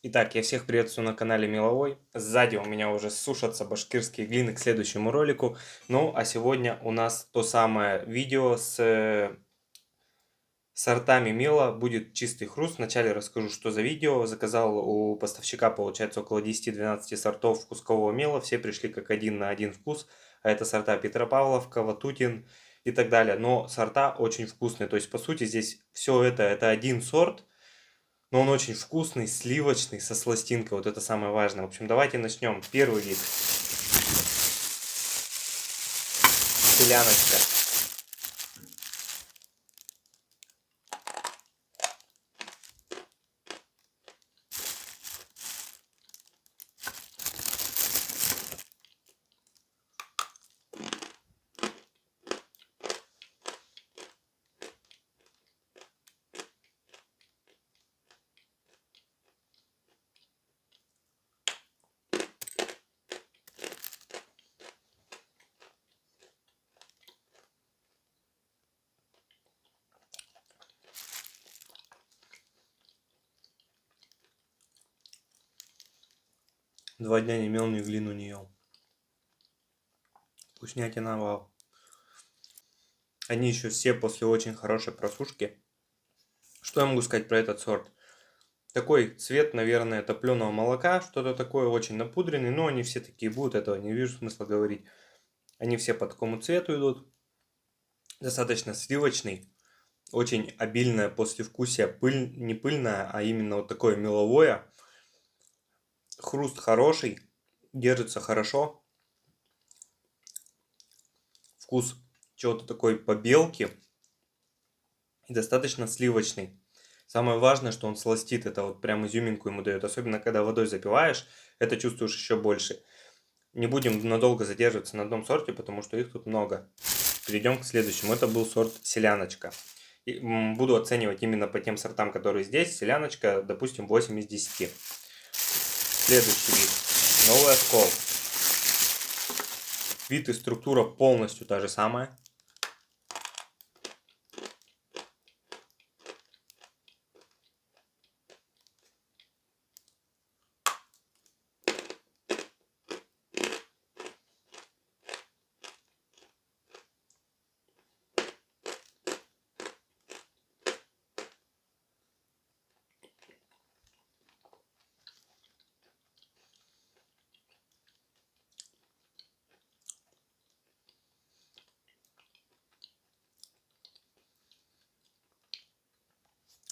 Итак, я всех приветствую на канале Меловой. Сзади у меня уже сушатся башкирские глины к следующему ролику. Ну, а сегодня у нас то самое видео с сортами мела. Будет чистый хруст. Вначале расскажу, что за видео. Заказал у поставщика, получается, около 10-12 сортов кускового мела. Все пришли как один на один вкус. А это сорта Петропавловка, Ватутин и так далее. Но сорта очень вкусные. То есть, по сути, здесь все это один сорт. Но он очень вкусный, сливочный, со сластинкой. Вот это самое важное. В общем, давайте начнем. Первый вид. Селяночка. Два дня не мел, ни глину не ел. Вкуснятина, вау. Они еще все после очень хорошей просушки. Что я могу сказать про этот сорт? Такой цвет, наверное, топленого молока, что-то такое очень напудренный, но они все такие будут, этого не вижу смысла говорить. Они все по такому цвету идут. Достаточно сливочный, очень обильное послевкусие, не пыльное, а именно вот такое меловое. Хруст хороший, держится хорошо. Вкус чего-то такой побелки и достаточно сливочный. Самое важное, что он сластит, это вот прям изюминку ему дает. Особенно, когда водой запиваешь, это чувствуешь еще больше. Не будем надолго задерживаться на одном сорте, потому что их тут много. Перейдем к следующему. Это был сорт селяночка. И, буду оценивать именно по тем сортам, которые здесь. Селяночка, допустим, 8 из 10. Следующий вид. Новый оскол. Вид и структура полностью та же самая.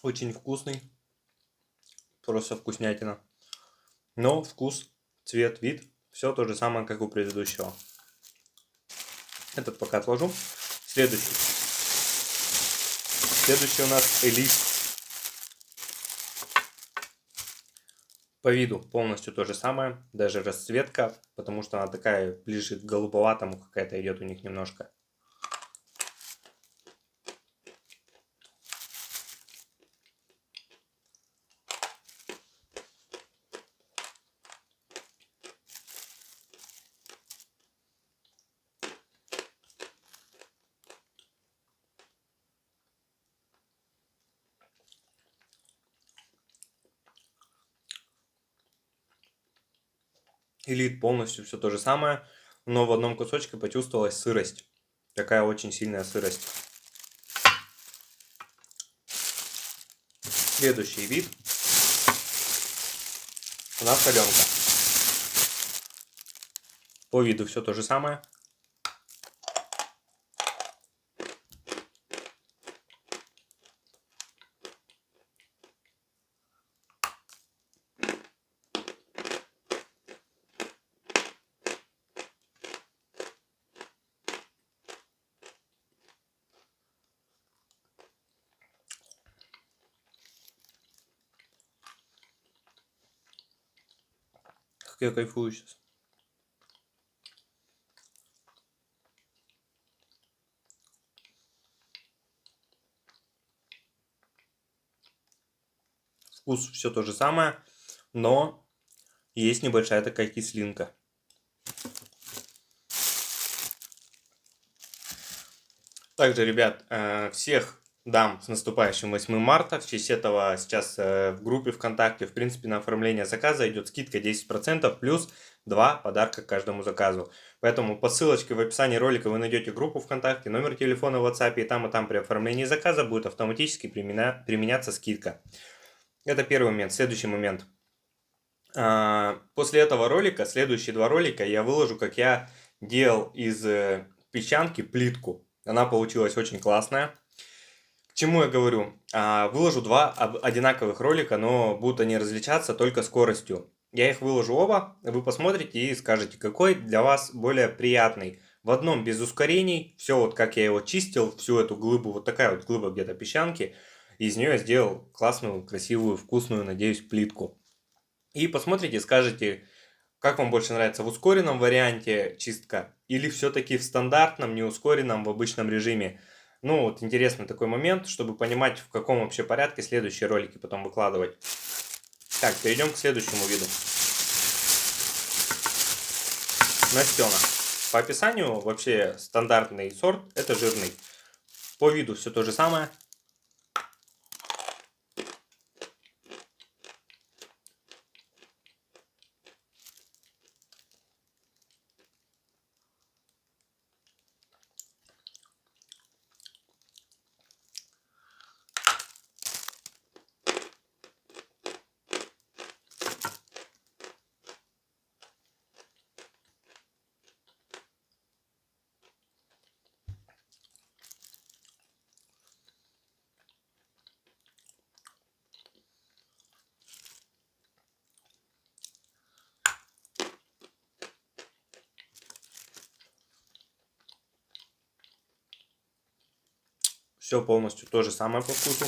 Очень вкусный. Просто вкуснятина. Но вкус, цвет, вид, все то же самое, как у предыдущего. Этот пока отложу. Следующий. Следующий у нас элит. По виду полностью то же самое. Даже расцветка, потому что она такая ближе к голубоватому какая-то идет у них немножко. Элит полностью все то же самое, но в одном кусочке почувствовалась сырость. Такая очень сильная сырость. Следующий вид. У нас соленка. По виду все то же самое. Как я кайфую сейчас. Вкус все то же самое, но есть небольшая такая кислинка. Также, ребят, всех дам с наступающим 8 марта. В честь этого сейчас в группе ВКонтакте, в принципе, на оформление заказа идет скидка 10% плюс 2 подарка к каждому заказу. Поэтому по ссылочке в описании ролика вы найдете группу ВКонтакте, номер телефона в WhatsApp, и там при оформлении заказа будет автоматически применяться скидка. Это первый момент. Следующий момент. После этого ролика, следующие 2 ролика я выложу, как я делал из песчанки плитку. Она получилась очень классная. К чему я говорю? Выложу 2 одинаковых ролика, но будут они различаться только скоростью. Я их выложу оба, вы посмотрите и скажете, какой для вас более приятный. В одном без ускорений, все вот как я его чистил, всю эту глыбу, вот такая вот глыба где-то песчанки, из нее я сделал классную, красивую, вкусную, надеюсь, плитку. И посмотрите, скажете, как вам больше нравится, в ускоренном варианте чистка или все-таки в стандартном, неускоренном, в обычном режиме. Ну, вот интересный такой момент, чтобы понимать, в каком вообще порядке следующие ролики потом выкладывать. Так, перейдем к следующему виду. Настена. По описанию вообще стандартный сорт это жирный. По виду все то же самое. Все полностью то же самое по вкусу.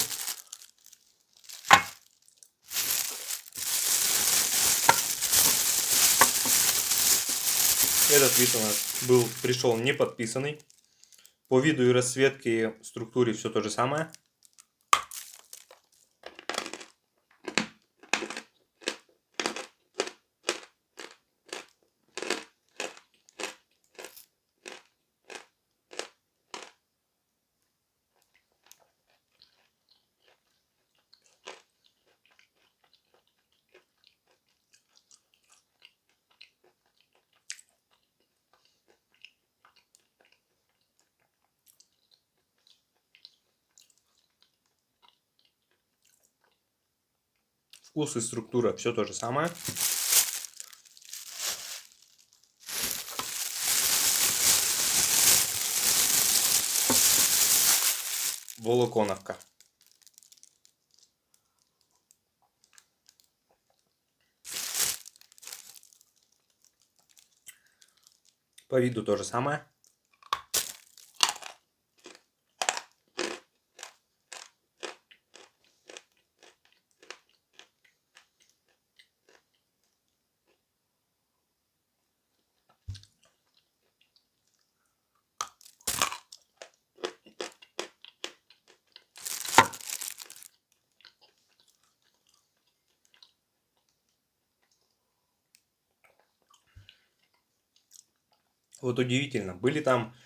Этот вид у нас пришел не подписанный. По виду и расцветке, структуре все то же самое. Вкус и структура все то же самое. Волоконовка. По виду то же самое. Вот удивительно, были там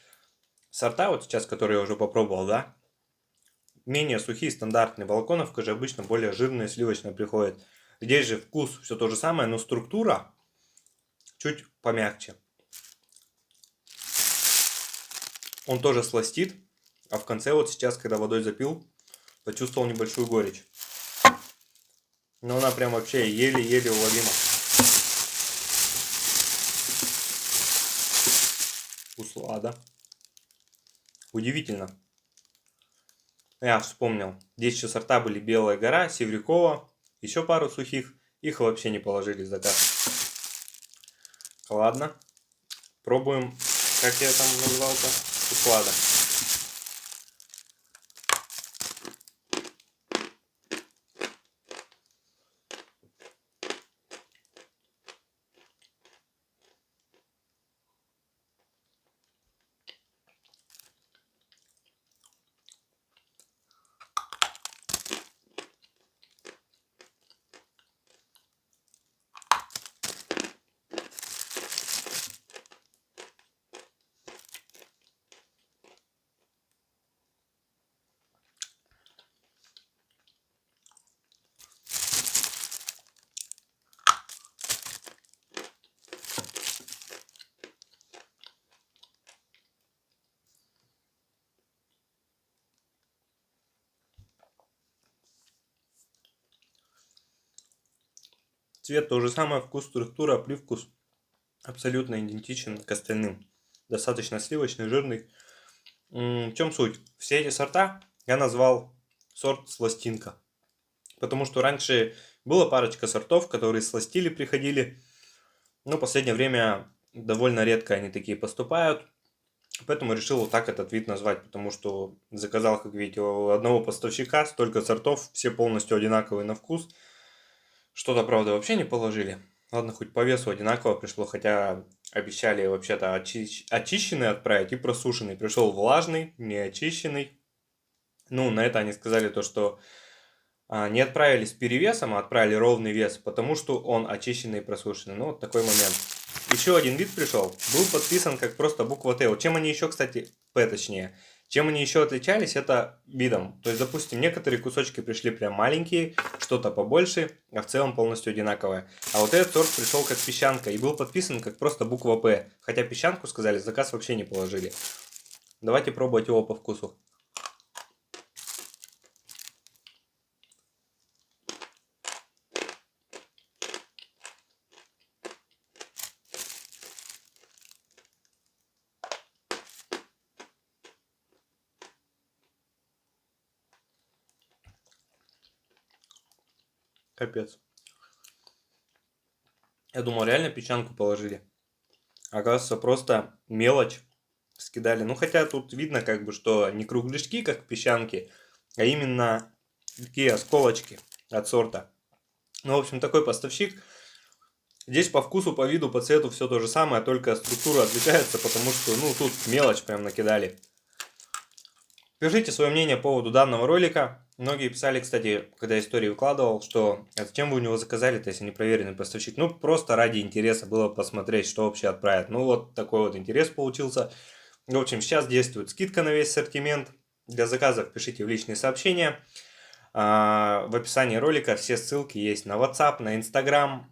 сорта, вот сейчас, которые я уже попробовал, да, менее сухие, стандартные. Волоконовка же обычно более жирная, сливочная приходит. Здесь же вкус все то же самое, но структура чуть помягче. Он тоже сластит, а в конце вот сейчас, когда водой запил, почувствовал небольшую горечь. Но она прям вообще еле-еле уловима. Услада. Удивительно. Я вспомнил. Здесь еще сорта были Белая гора, Севрюкова, еще пару сухих. Их вообще не положили в заказ. Ладно. Пробуем, как я там называл-то? Услада. Цвет то же самое, вкус, структура, привкус абсолютно идентичен к остальным. Достаточно сливочный, жирный. В чем суть? Все эти сорта я назвал сорт сластинка. Потому что раньше была парочка сортов, которые сластили приходили. Но в последнее время довольно редко они такие поступают. Поэтому решил вот так этот вид назвать. Потому что заказал, как видите, у одного поставщика столько сортов. Все полностью одинаковые на вкус. Что-то, правда, вообще не положили. Ладно, хоть по весу одинаково пришло. Хотя обещали вообще-то очищенный отправить и просушенный. Пришел влажный, не очищенный. Ну, на это они сказали то, что не отправили с перевесом, а отправили ровный вес, потому что он очищенный и просушенный. Ну, вот такой момент. Еще один вид пришел, был подписан как просто буква Т. Вот чем они еще, кстати, П точнее, чем они еще отличались, это видом. То есть, допустим, некоторые кусочки пришли прям маленькие, что-то побольше, а в целом полностью одинаковое. А вот этот сорт пришел как песчанка и был подписан как просто буква П. Хотя песчанку сказали, заказ вообще не положили. Давайте пробовать его по вкусу. Капец. Я думал, реально песчанку положили. Оказывается, просто мелочь скидали. Ну, хотя тут видно, как бы, что не кругляшки, как в песчанке, а именно такие осколочки от сорта. Ну, в общем, такой поставщик. Здесь по вкусу, по виду, по цвету все то же самое, только структура отличается, потому что, ну, тут мелочь прям накидали. Пишите свое мнение по поводу данного ролика. Многие писали, кстати, когда истории выкладывал, что зачем вы у него заказали-то, если не проверенный поставщик. Ну, просто ради интереса было посмотреть, что вообще отправят. Ну, вот такой вот интерес получился. В общем, сейчас действует скидка на весь ассортимент. Для заказов пишите в личные сообщения. В описании ролика все ссылки есть на WhatsApp, на Instagram,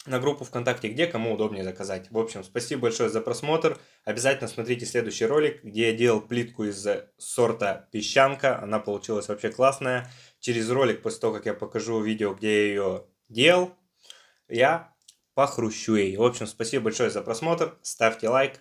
на группу ВКонтакте, где кому удобнее заказать. В общем, спасибо большое за просмотр. Обязательно смотрите следующий ролик, где я делал плитку из сорта песчанка. Она получилась вообще классная. Через ролик, после того, как я покажу видео, где я ее делал, я похрущу ей. В общем, спасибо большое за просмотр. Ставьте лайк.